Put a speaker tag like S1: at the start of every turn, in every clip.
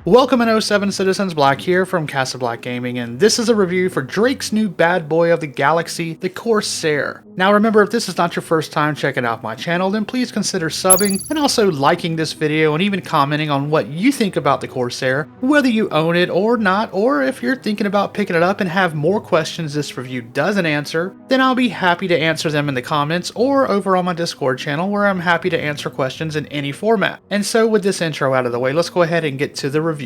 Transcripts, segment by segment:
S1: Welcome in 07 Citizens Black here from Castle Black Gaming, and this is a review for Drake's new bad boy of the galaxy, the Corsair. Now remember, if this is not your first time checking out my channel, then please consider subbing and also liking this video and even commenting on what you think about the Corsair, whether you own it or not, or if you're thinking about picking it up and have more questions this review doesn't answer, then I'll be happy to answer them in the comments or over on my Discord channel where I'm happy to answer questions in any format. And so with this intro out of the way, let's go ahead and get to the review.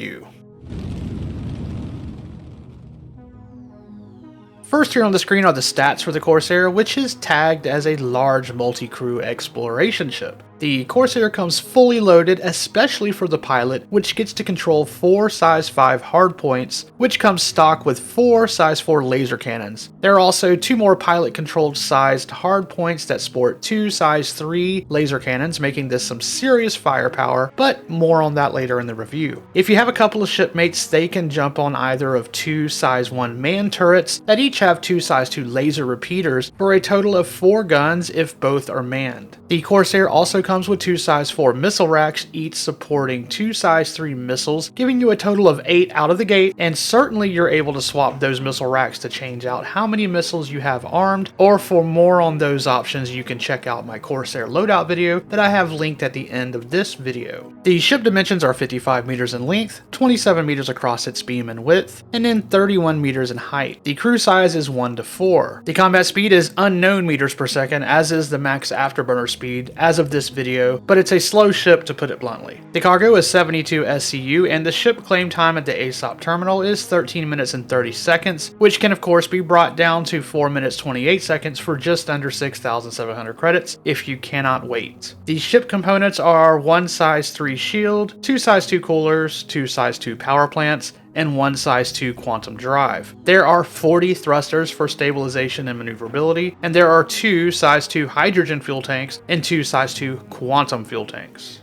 S1: First here on the screen are the stats for the Corsair, which is tagged as a large multi-crew exploration ship. The Corsair comes fully loaded, especially for the pilot, which gets to control 4 size 5 hardpoints, which comes stock with 4 size 4 laser cannons. There are also 2 more pilot-controlled sized hardpoints that sport 2 size 3 laser cannons, making this some serious firepower, but more on that later in the review. If you have a couple of shipmates, they can jump on either of 2 size 1 man turrets that each have 2 size 2 laser repeaters for a total of 4 guns if both are manned. The Corsair also comes with 2 size 4 missile racks, each supporting 2 size 3 missiles, giving you a total of 8 out of the gate, and certainly you're able to swap those missile racks to change out how many missiles you have armed, or for more on those options you can check out my Corsair loadout video that I have linked at the end of this video. The ship dimensions are 55 meters in length, 27 meters across its beam and width, and then 31 meters in height. The crew size is 1 to 4. The combat speed is unknown meters per second, as is the max afterburner speed as of this video, but it's a slow ship to put it bluntly. The cargo is 72 SCU, and the ship claim time at the ASOP terminal is 13 minutes and 30 seconds, which can of course be brought down to 4 minutes 28 seconds for just under 6,700 credits if you cannot wait. The ship components are 1 size 3 shield, 2 size 2 coolers, 2 size 2 power plants, and 1 size 2 quantum drive. There are 40 thrusters for stabilization and maneuverability, and there are 2 size 2 hydrogen fuel tanks and 2 size 2 quantum fuel tanks.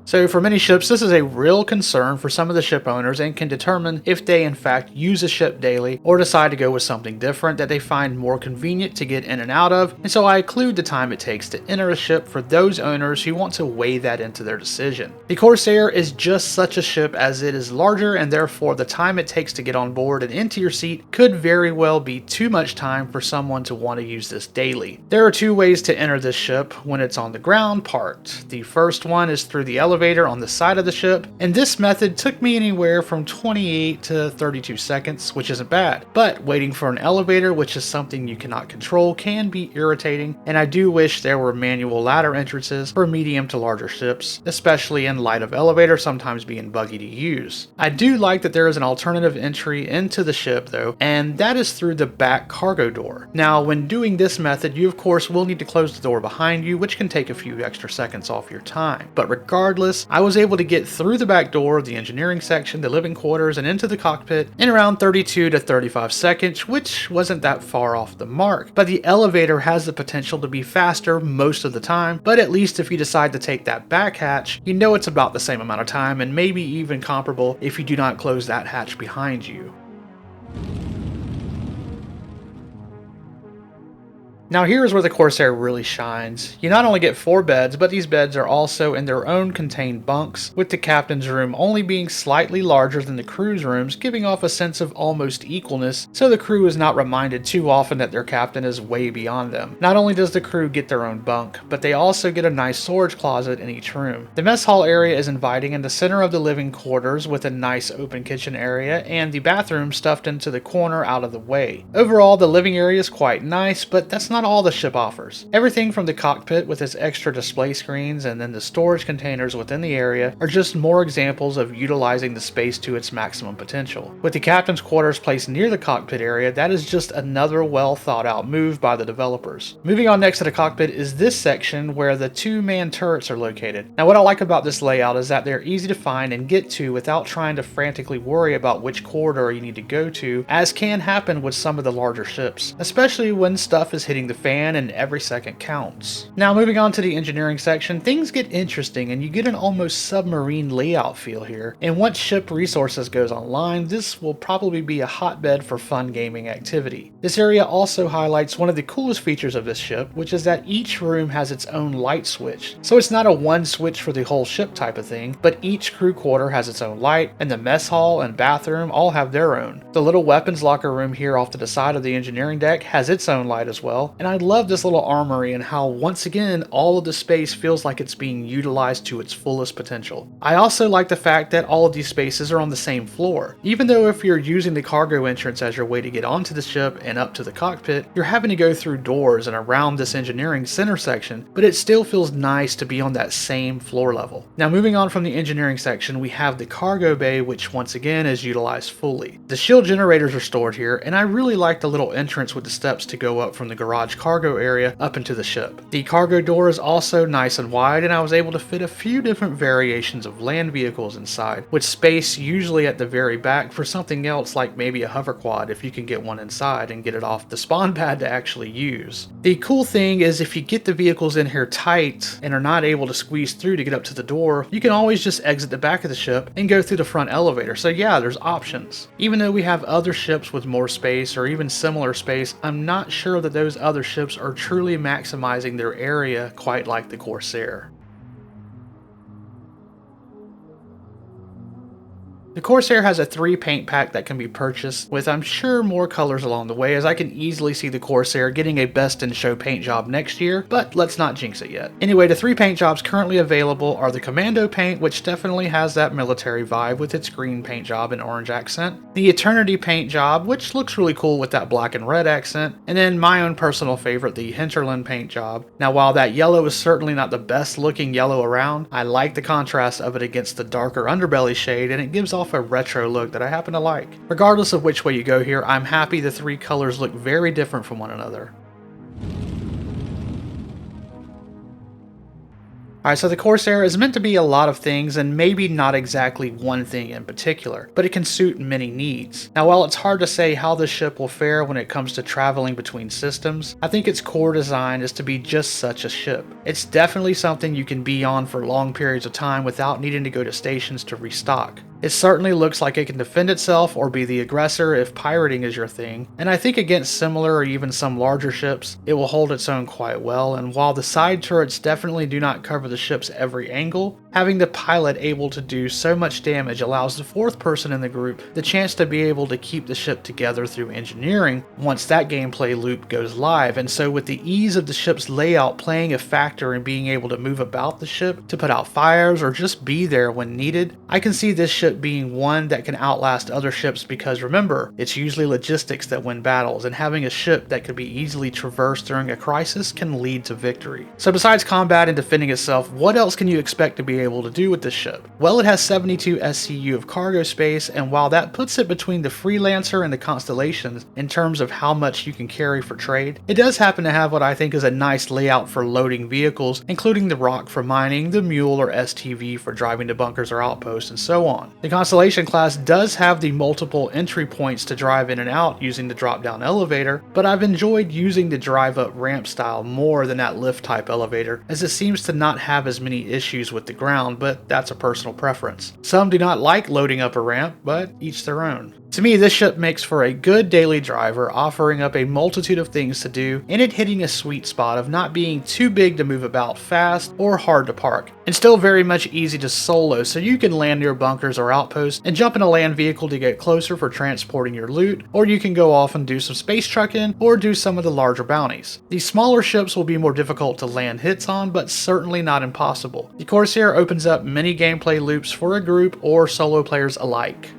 S1: So for many ships, this is a real concern for some of the ship owners and can determine if they in fact use a ship daily or decide to go with something different that they find more convenient to get in and out of, and so I include the time it takes to enter a ship for those owners who want to weigh that into their decision. The Corsair is just such a ship as it is larger, and therefore the time it takes to get on board and into your seat could very well be too much time for someone to want to use this daily. There are 2 ways to enter this ship when it's on the ground parked. The first one is through the elevator on the side of the ship, and this method took me anywhere from 28 to 32 seconds, which isn't bad, but waiting for an elevator, which is something you cannot control, can be irritating, and I do wish there were manual ladder entrances for medium to larger ships, especially in light of elevators sometimes being buggy to use. I do like that there is an alternative entry into the ship though, and that is through the back cargo door. Now when doing this method, you of course will need to close the door behind you, which can take a few extra seconds off your time, but regardless, I was able to get through the back door, the engineering section, the living quarters, and into the cockpit in around 32 to 35 seconds, which wasn't that far off the mark. But the elevator has the potential to be faster most of the time, but at least if you decide to take that back hatch, you know it's about the same amount of time, and maybe even comparable if you do not close that hatch behind you. Now here is where the Corsair really shines. You not only get 4 beds, but these beds are also in their own contained bunks, with the captain's room only being slightly larger than the crew's rooms, giving off a sense of almost equalness, so the crew is not reminded too often that their captain is way beyond them. Not only does the crew get their own bunk, but they also get a nice storage closet in each room. The mess hall area is inviting in the center of the living quarters with a nice open kitchen area, and the bathroom stuffed into the corner out of the way. Overall, the living area is quite nice, but that's not all the ship offers. Everything from the cockpit with its extra display screens and then the storage containers within the area are just more examples of utilizing the space to its maximum potential. With the captain's quarters placed near the cockpit area, that is just another well thought out move by the developers. Moving on next to the cockpit is this section where the 2-man turrets are located. Now what I like about this layout is that they're easy to find and get to without trying to frantically worry about which corridor you need to go to, as can happen with some of the larger ships, especially when stuff is hitting the fan and every second counts. Now moving on to the engineering section, things get interesting and you get an almost submarine layout feel here, and once ship resources goes online, this will probably be a hotbed for fun gaming activity. This area also highlights one of the coolest features of this ship, which is that each room has its own light switch. So it's not a one switch for the whole ship type of thing, but each crew quarter has its own light, and the mess hall and bathroom all have their own. The little weapons locker room here off to the side of the engineering deck has its own light as well, and I love this little armory and how once again all of the space feels like it's being utilized to its fullest potential. I also like the fact that all of these spaces are on the same floor. Even though if you're using the cargo entrance as your way to get onto the ship and up to the cockpit, you're having to go through doors and around this engineering center section, but it still feels nice to be on that same floor level. Now moving on from the engineering section, we have the cargo bay, which once again is utilized fully. The shield generators are stored here, and I really like the little entrance with the steps to go up from the garage cargo area up into the ship. The cargo door is also nice and wide, and I was able to fit a few different variations of land vehicles inside, with space usually at the very back for something else like maybe a hover quad if you can get one inside and get it off the spawn pad to actually use. The cool thing is if you get the vehicles in here tight and are not able to squeeze through to get up to the door, you can always just exit the back of the ship and go through the front elevator. So yeah, there's options. Even though we have other ships with more space or even similar space, I'm not sure that those other ships are truly maximizing their area quite like the Corsair. The Corsair has a 3 paint pack that can be purchased with, I'm sure, more colors along the way, as I can easily see the Corsair getting a best in show paint job next year, but let's not jinx it yet. Anyway, the 3 paint jobs currently available are the Commando paint, which definitely has that military vibe with its green paint job and orange accent, the Eternity paint job, which looks really cool with that black and red accent, and then my own personal favorite, the Hinterland paint job. Now while that yellow is certainly not the best looking yellow around, I like the contrast of it against the darker underbelly shade, and it gives off a retro look that I happen to like. Regardless of which way you go here, I'm happy the 3 colors look very different from one another. Alright, so the Corsair is meant to be a lot of things and maybe not exactly one thing in particular, but it can suit many needs. Now while it's hard to say how this ship will fare when it comes to traveling between systems, I think its core design is to be just such a ship. It's definitely something you can be on for long periods of time without needing to go to stations to restock. It certainly looks like it can defend itself or be the aggressor if pirating is your thing, and I think against similar or even some larger ships, it will hold its own quite well, and while the side turrets definitely do not cover the ship's every angle, having the pilot able to do so much damage allows the 4th person in the group the chance to be able to keep the ship together through engineering once that gameplay loop goes live, and so with the ease of the ship's layout playing a factor in being able to move about the ship to put out fires or just be there when needed, I can see this ship being one that can outlast other ships because remember, it's usually logistics that win battles, and having a ship that could be easily traversed during a crisis can lead to victory. So besides combat and defending itself, what else can you expect to be able to do with this ship? Well, it has 72 SCU of cargo space, and while that puts it between the Freelancer and the Constellations in terms of how much you can carry for trade, it does happen to have what I think is a nice layout for loading vehicles, including the Rock for mining, the Mule or STV for driving to bunkers or outposts, and so on. The Constellation class does have the multiple entry points to drive in and out using the drop-down elevator, but I've enjoyed using the drive-up ramp style more than that lift-type elevator, as it seems to not have as many issues with the ground, but that's a personal preference. Some do not like loading up a ramp, but each their own. To me, this ship makes for a good daily driver, offering up a multitude of things to do, and it hitting a sweet spot of not being too big to move about fast or hard to park, and still very much easy to solo, so you can land near bunkers or outposts and jump in a land vehicle to get closer for transporting your loot, or you can go off and do some space trucking or do some of the larger bounties. These smaller ships will be more difficult to land hits on, but certainly not impossible. The Corsair opens up many gameplay loops for a group or solo players alike.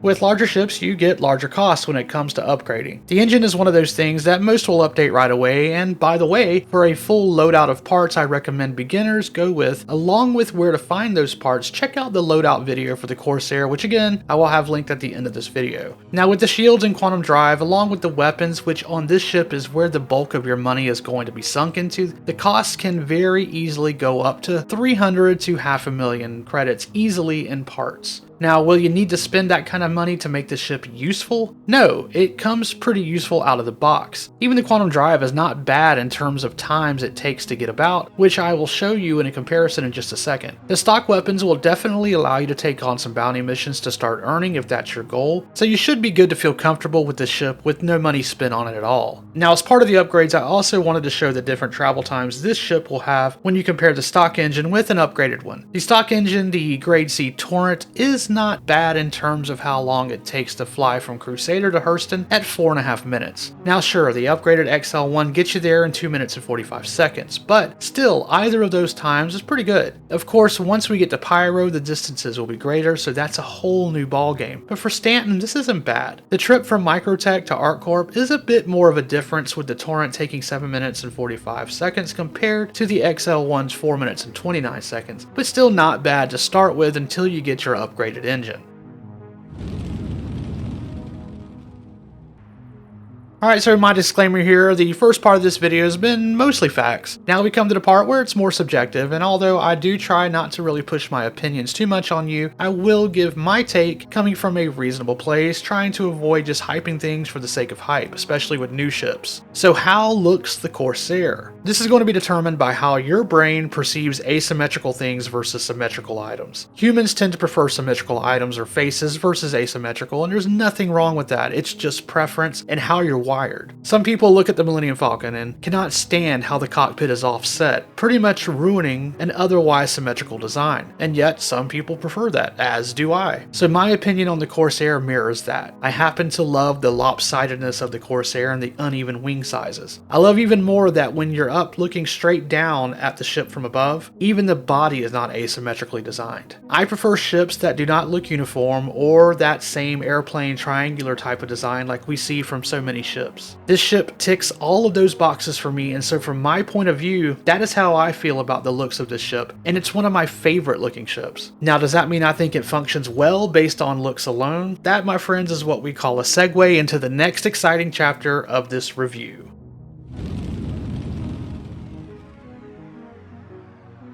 S1: With larger ships, you get larger costs when it comes to upgrading. The engine is one of those things that most will update right away, and by the way, for a full loadout of parts I recommend beginners go with, along with where to find those parts, check out the loadout video for the Corsair, which again, I will have linked at the end of this video. Now with the shields and quantum drive, along with the weapons, which on this ship is where the bulk of your money is going to be sunk into, the costs can very easily go up to 300 to $500,000 credits easily in parts. Now, will you need to spend that kind of money to make the ship useful? No, it comes pretty useful out of the box. Even the Quantum Drive is not bad in terms of times it takes to get about, which I will show you in a comparison in just a second. The stock weapons will definitely allow you to take on some bounty missions to start earning if that's your goal, so you should be good to feel comfortable with the ship with no money spent on it at all. Now, as part of the upgrades, I also wanted to show the different travel times this ship will have when you compare the stock engine with an upgraded one. The stock engine, the Grade C Torrent, is not bad in terms of how long it takes to fly from Crusader to Hurston at 4.5 minutes. Now sure, the upgraded XL1 gets you there in 2 minutes and 45 seconds, but still, either of those times is pretty good. Of course, once we get to Pyro, the distances will be greater, so that's a whole new ballgame. But for Stanton, this isn't bad. The trip from Microtech to ArcCorp is a bit more of a difference, with the Torrent taking 7 minutes and 45 seconds compared to the XL1's 4 minutes and 29 seconds, but still not bad to start with until you get your upgraded engine. Alright, so my disclaimer here, the first part of this video has been mostly facts. Now we come to the part where it's more subjective, and although I do try not to really push my opinions too much on you, I will give my take coming from a reasonable place, trying to avoid just hyping things for the sake of hype, especially with new ships. So how looks the Corsair? This is going to be determined by how your brain perceives asymmetrical things versus symmetrical items. Humans tend to prefer symmetrical items or faces versus asymmetrical, and there's nothing wrong with that. It's just preference and how you're wired. Some people look at the Millennium Falcon and cannot stand how the cockpit is offset, pretty much ruining an otherwise symmetrical design. And yet, some people prefer that, as do I. So my opinion on the Corsair mirrors that. I happen to love the lopsidedness of the Corsair and the uneven wing sizes. I love even more that when you're up looking straight down at the ship from above, even the body is not asymmetrically designed. I prefer ships that do not look uniform or that same airplane triangular type of design like we see from so many ships. This ship ticks all of those boxes for me, and so from my point of view, that is how I feel about the looks of this ship, and it's one of my favorite looking ships. Now, does that mean I think it functions well based on looks alone? That, my friends, is what we call a segue into the next exciting chapter of this review.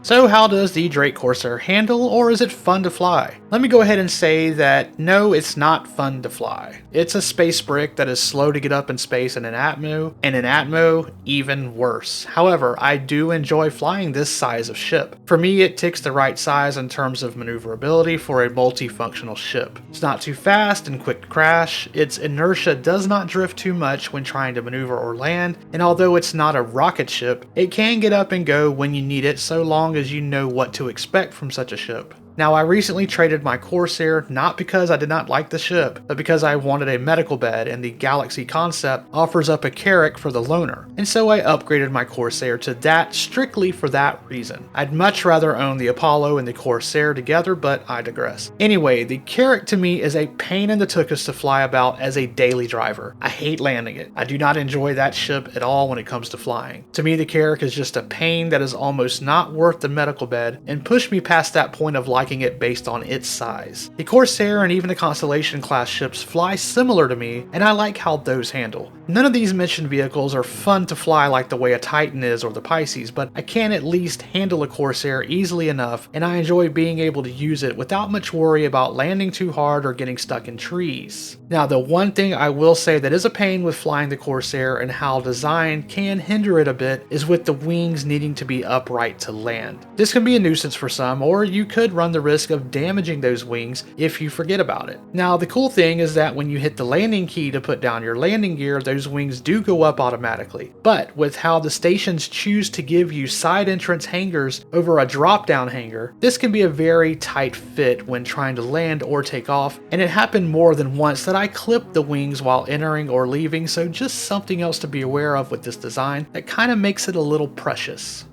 S1: So how does the Drake Corsair handle, or is it fun to fly? Let me go ahead and say that no, it's not fun to fly. It's a space brick that is slow to get up in space in an Atmo, and in Atmo, even worse. However, I do enjoy flying this size of ship. For me, it ticks the right size in terms of maneuverability for a multifunctional ship. It's not too fast and quick to crash, its inertia does not drift too much when trying to maneuver or land, and although it's not a rocket ship, it can get up and go when you need it so long as you know what to expect from such a ship. Now, I recently traded my Corsair not because I did not like the ship, but because I wanted a medical bed, and the Galaxy concept offers up a Carrack for the loner, and so I upgraded my Corsair to that strictly for that reason. I'd much rather own the Apollo and the Corsair together, but I digress. Anyway, the Carrack to me is a pain in the tuchus to fly about as a daily driver. I hate landing it. I do not enjoy that ship at all when it comes to flying. To me, the Carrack is just a pain that is almost not worth the medical bed, and pushed me past that point of liking it based on its size. The Corsair and even the Constellation class ships fly similar to me, and I like how those handle. None of these mentioned vehicles are fun to fly like the way a Titan is or the Pisces, but I can at least handle a Corsair easily enough, and I enjoy being able to use it without much worry about landing too hard or getting stuck in trees. Now, the one thing I will say that is a pain with flying the Corsair and how design can hinder it a bit is with the wings needing to be upright to land. This can be a nuisance for some, or you could run the risk of damaging those wings if you forget about it. Now, the cool thing is that when you hit the landing key to put down your landing gear, those wings do go up automatically. But with how the stations choose to give you side entrance hangars over a drop-down hangar, this can be a very tight fit when trying to land or take off, and it happened more than once that I clipped the wings while entering or leaving, so just something else to be aware of with this design that kind of makes it a little precious.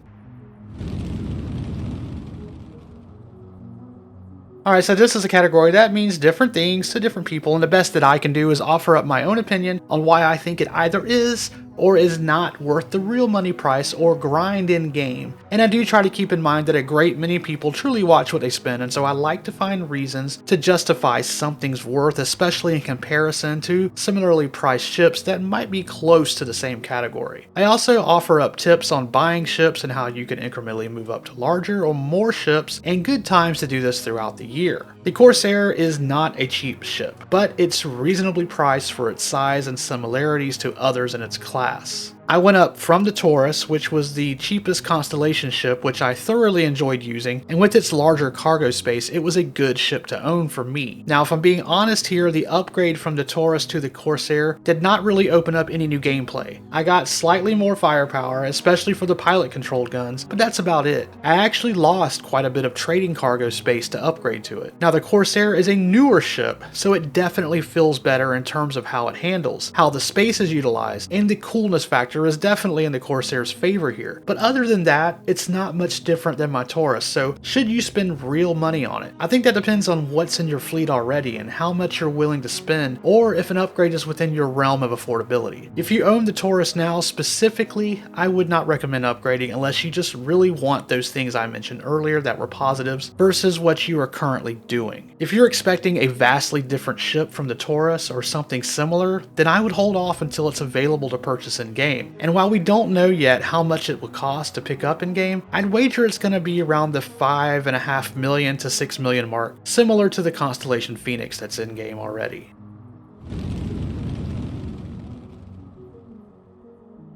S1: Alright, so this is a category that means different things to different people, and the best that I can do is offer up my own opinion on why I think it either is or is not worth the real money price or grind in game. And I do try to keep in mind that a great many people truly watch what they spend, and so I like to find reasons to justify something's worth, especially in comparison to similarly priced ships that might be close to the same category. I also offer up tips on buying ships and how you can incrementally move up to larger or more ships, and good times to do this throughout the year. The Corsair is not a cheap ship, but it's reasonably priced for its size and similarities to others in its class. I went up from the Taurus, which was the cheapest Constellation ship, which I thoroughly enjoyed using, and with its larger cargo space, it was a good ship to own for me. Now, if I'm being honest here, the upgrade from the Taurus to the Corsair did not really open up any new gameplay. I got slightly more firepower, especially for the pilot-controlled guns, but that's about it. I actually lost quite a bit of trading cargo space to upgrade to it. Now, the Corsair is a newer ship, so it definitely feels better in terms of how it handles, how the space is utilized, and the coolness factor is definitely in the Corsair's favor here. But other than that, it's not much different than my Taurus, so should you spend real money on it? I think that depends on what's in your fleet already and how much you're willing to spend, or if an upgrade is within your realm of affordability. If you own the Taurus now specifically, I would not recommend upgrading unless you just really want those things I mentioned earlier that were positives versus what you are currently doing. If you're expecting a vastly different ship from the Taurus or something similar, then I would hold off until it's available to purchase in game. And while we don't know yet how much it will cost to pick up in game, I'd wager it's going to be around the $5.5 million to $6 million mark, similar to the Constellation Phoenix that's in game already.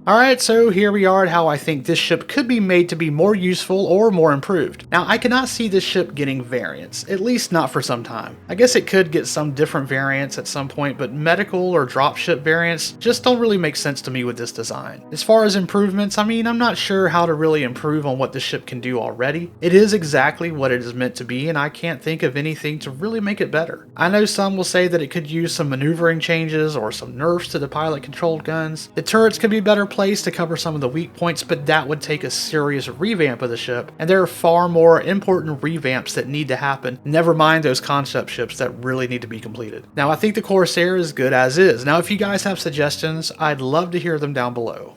S1: Alright, so here we are at how I think this ship could be made to be more useful or more improved. Now, I cannot see this ship getting variants, at least not for some time. I guess it could get some different variants at some point, but medical or dropship variants just don't really make sense to me with this design. As far as improvements, I mean, I'm not sure how to really improve on what this ship can do already. It is exactly what it is meant to be, and I can't think of anything to really make it better. I know some will say that it could use some maneuvering changes or some nerfs to the pilot-controlled guns. The turrets could be better place to cover some of the weak points, but that would take a serious revamp of the ship, and there are far more important revamps that need to happen, never mind those concept ships that really need to be completed. Now, I think the Corsair is good as is. Now, if you guys have suggestions, I'd love to hear them down below.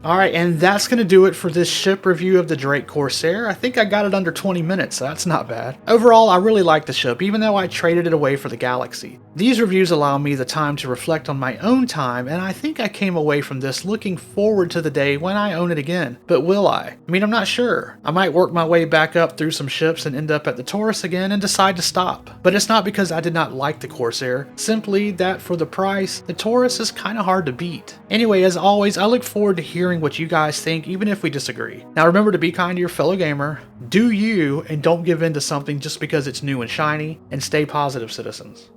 S1: Alright, and that's going to do it for this ship review of the Drake Corsair. I think I got it under 20 minutes, so that's not bad. Overall, I really like the ship, even though I traded it away for the Galaxy. These reviews allow me the time to reflect on my own time, and I think I came away from this looking forward to the day when I own it again. But will I? I mean, I'm not sure. I might work my way back up through some ships and end up at the Taurus again and decide to stop. But it's not because I did not like the Corsair, simply that for the price, the Taurus is kind of hard to beat. Anyway, as always, I look forward to hearing what you guys think, even if we disagree. Now remember to be kind to your fellow gamer, do you, and don't give in to something just because it's new and shiny, and stay positive, citizens.